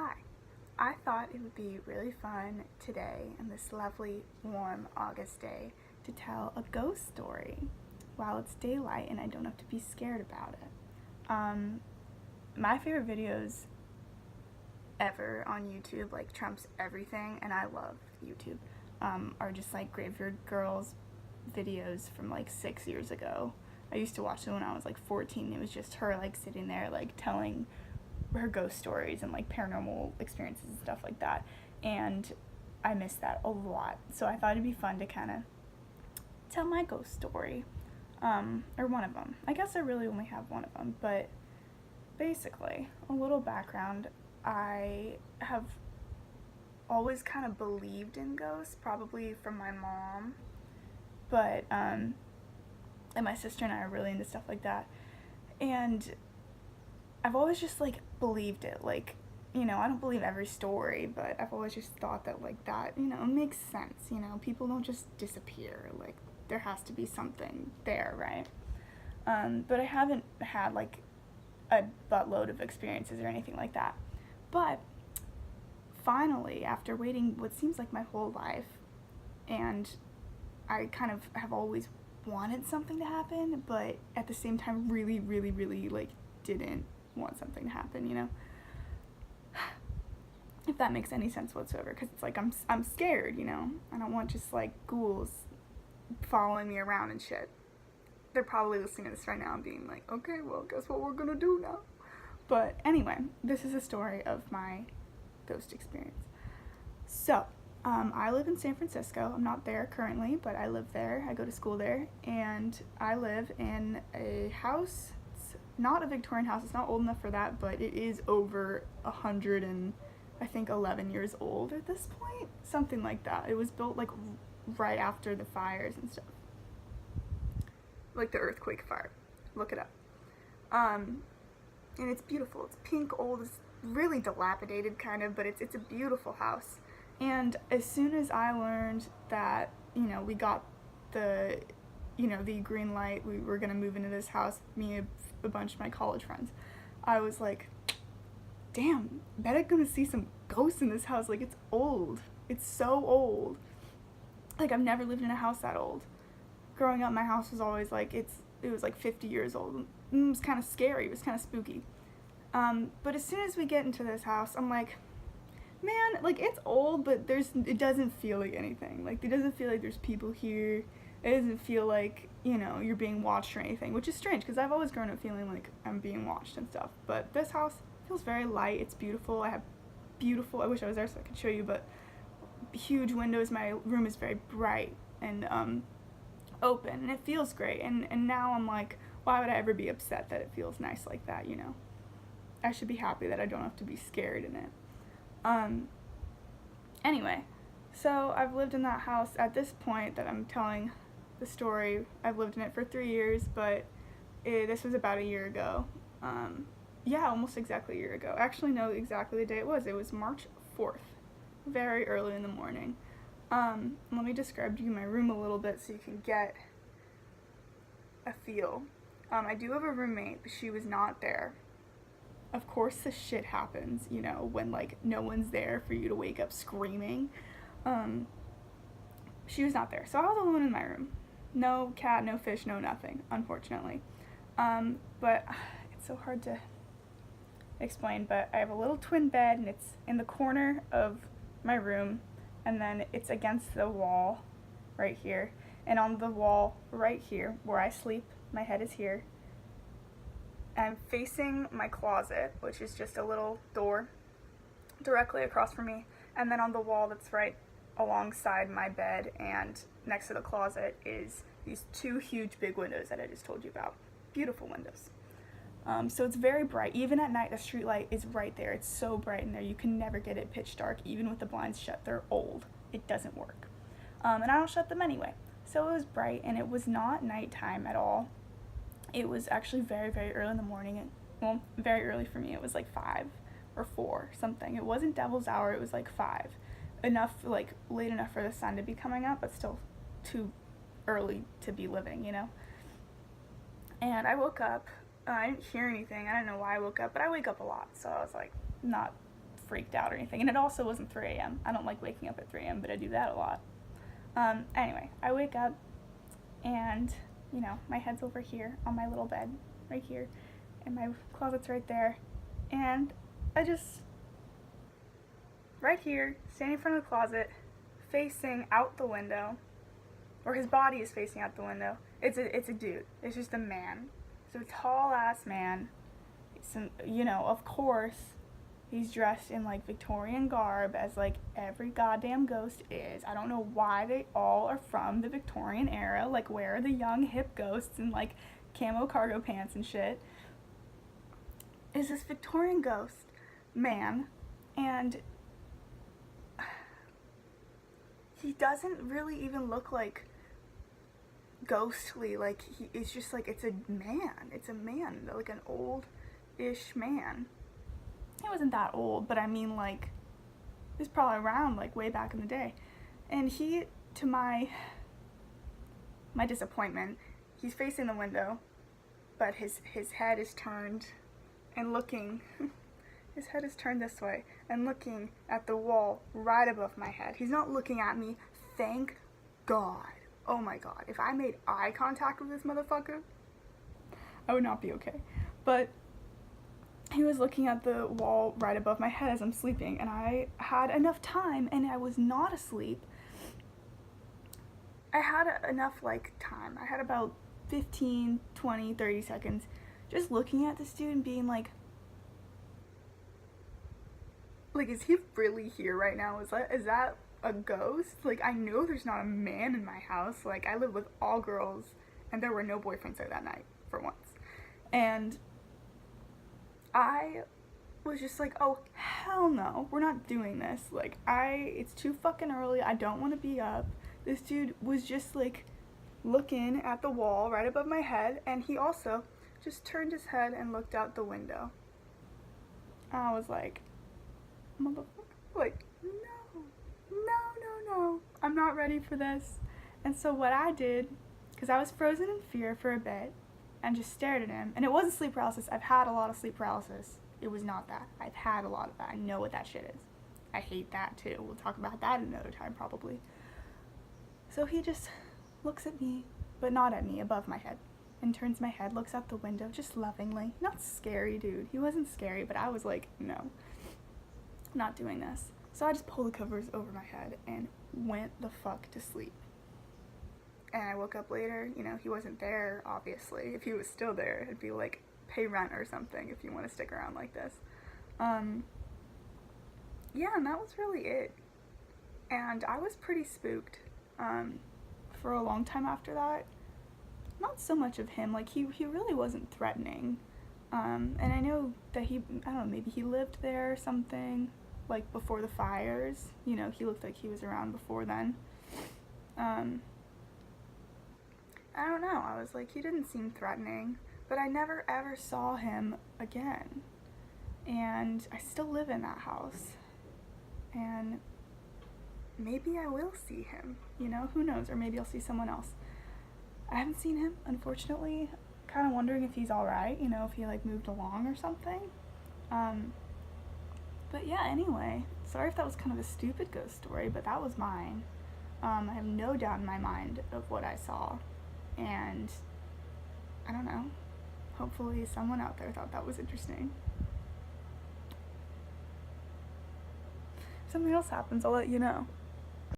Hi, I thought it would be really fun today on this lovely, warm August day to tell a ghost story while it's daylight and I don't have to be scared about it. My favorite videos ever on YouTube, like trumps everything, and I love YouTube, are just like Graveyard Girls videos from like 6 years ago. I used to watch them when I was like 14. It was just her like sitting there like telling her ghost stories and like paranormal experiences and stuff like that, and I miss that a lot. So I thought it'd be fun to kind of tell my ghost story, or one of them. I guess I really only have one of them, but basically, a little background. I have always kind of believed in ghosts, probably from my mom, but and my sister and I are really into stuff like that, and I've always just like believed it. Like, I don't believe every story, but I've always just thought that like that, makes sense. People don't just disappear. Like, there has to be something there, right? But I haven't had like a buttload of experiences or anything like that. But finally, after waiting what seems like my whole life, and I kind of have always wanted something to happen, but at the same time really, really, really like didn't want something to happen, if that makes any sense whatsoever, because it's like I'm scared, I don't want just like ghouls following me around and shit. They're probably listening to this right now and being like, okay, well, guess what we're gonna do now. But anyway, this is a story of my ghost experience. So I live in San Francisco. I'm not there currently, but I live there. I go to school there, and I live in a house. Not a Victorian house, it's not old enough for that, but it is over 100 and I think 11 years old at this point, something like that. It was built like right after the fires and stuff, like the earthquake fire. Look it up. And it's beautiful. It's pink, old, it's really dilapidated kind of, but it's a beautiful house. And as soon as I learned that, we got the green light, we were gonna move into this house, me and a bunch of my college friends, I was like, damn, bet I'm gonna see some ghosts in this house. Like, it's old. It's so old. Like, I've never lived in a house that old. Growing up, my house was always like, it was like 50 years old. It was kind of scary. It was kind of spooky. But as soon as we get into this house, I'm like, man, like, it's old, but it doesn't feel like anything. Like, it doesn't feel like there's people here. It doesn't feel like, you're being watched or anything, which is strange because I've always grown up feeling like I'm being watched and stuff. But this house feels very light. It's beautiful. I wish I was there so I could show you, but huge windows. My room is very bright and open, and it feels great. And now I'm like, why would I ever be upset that it feels nice like that, I should be happy that I don't have to be scared in it. Anyway, so I've lived in that house at this point that I'm telling the story. I've lived in it for 3 years, but this was about a year ago. Yeah, almost exactly a year ago. I actually know exactly the day it was. It was March 4th, very early in the morning. Let me describe to you my room a little bit so you can get a feel. I do have a roommate, but she was not there. Of course the shit happens, when like no one's there for you to wake up screaming. She was not there, so I was alone in my room. No cat, no fish, no nothing, unfortunately. But it's so hard to explain, but I have a little twin bed, and it's in the corner of my room, and then it's against the wall right here, and on the wall right here where I sleep, my head is here. I'm facing my closet, which is just a little door directly across from me, and then on the wall that's right alongside my bed and next to the closet is these two huge big windows that I just told you about. Beautiful windows. So it's very bright. Even at night, the street light is right there. It's so bright in there. You can never get it pitch dark, even with the blinds shut. They're old. It doesn't work. And I don't shut them anyway. So it was bright, and it was not nighttime at all. It was actually very, very early in the morning. Well, very early for me. It was like 5 or 4, something. It wasn't devil's hour. It was like 5. Enough, like, late enough for the sun to be coming up, but still too early to be living, And I woke up. I didn't hear anything. I don't know why I woke up, but I wake up a lot, so I was like, not freaked out or anything. And it also wasn't 3 a.m. I don't like waking up at 3 a.m., but I do that a lot. Anyway, I wake up and, my head's over here on my little bed, right here, and my closet's right there. And I just, right here, standing in front of the closet, facing out the window, or his body is facing out the window. It's a dude. It's just a man. It's a tall ass man. Of course, he's dressed in like Victorian garb, as like every goddamn ghost is. I don't know why they all are from the Victorian era. Like, where are the young hip ghosts in like camo cargo pants and shit? Is this Victorian ghost man, and he doesn't really even look like ghostly. Like, it's just like, it's a man, like an old-ish man. He wasn't that old, but I mean, like, he was probably around like way back in the day. And he, to my disappointment, he's facing the window, but his head is turned and looking his head is turned this way and looking at the wall right above my head. He's not looking at me, thank God. Oh my God, if I made eye contact with this motherfucker, I would not be okay. But he was looking at the wall right above my head as I'm sleeping, and I had enough time, and I was not asleep. I had enough time. I had about 15, 20, 30 seconds just looking at this dude and being like, is he really here right now? Is that a ghost? Like, I know there's not a man in my house. Like, I live with all girls, and there were no boyfriends there that night, for once. And I was just like, oh, hell no, we're not doing this. Like, it's too fucking early. I don't want to be up. This dude was just, looking at the wall right above my head, and he also just turned his head and looked out the window. I was like, motherfucker, no, I'm not ready for this. And so what I did, because I was frozen in fear for a bit, and just stared at him, and it wasn't sleep paralysis. I've had a lot of sleep paralysis. It was not that. I've had a lot of that. I know what that shit is. I hate that too. We'll talk about that another time probably. So he just looks at me, but not at me, above my head, and turns my head, looks out the window, just lovingly. Not scary, dude. He wasn't scary, but I was like, no, not doing this. So I just pulled the covers over my head and went the fuck to sleep. And I woke up later, he wasn't there, obviously. If he was still there, it'd be like, pay rent or something if you want to stick around like this. Yeah, and that was really it. And I was pretty spooked for a long time after that. Not so much of him, he really wasn't threatening. And I know that maybe he lived there or something, before the fires. He looked like he was around before then. I don't know, I was like, he didn't seem threatening, but I never ever saw him again. And I still live in that house. And maybe I will see him, who knows, or maybe I'll see someone else. I haven't seen him, unfortunately. Kind of wondering if he's alright, if he moved along or something. But yeah, anyway, sorry if that was kind of a stupid ghost story, but that was mine. I have no doubt in my mind of what I saw, and I don't know, hopefully someone out there thought that was interesting. If something else happens, I'll let you know.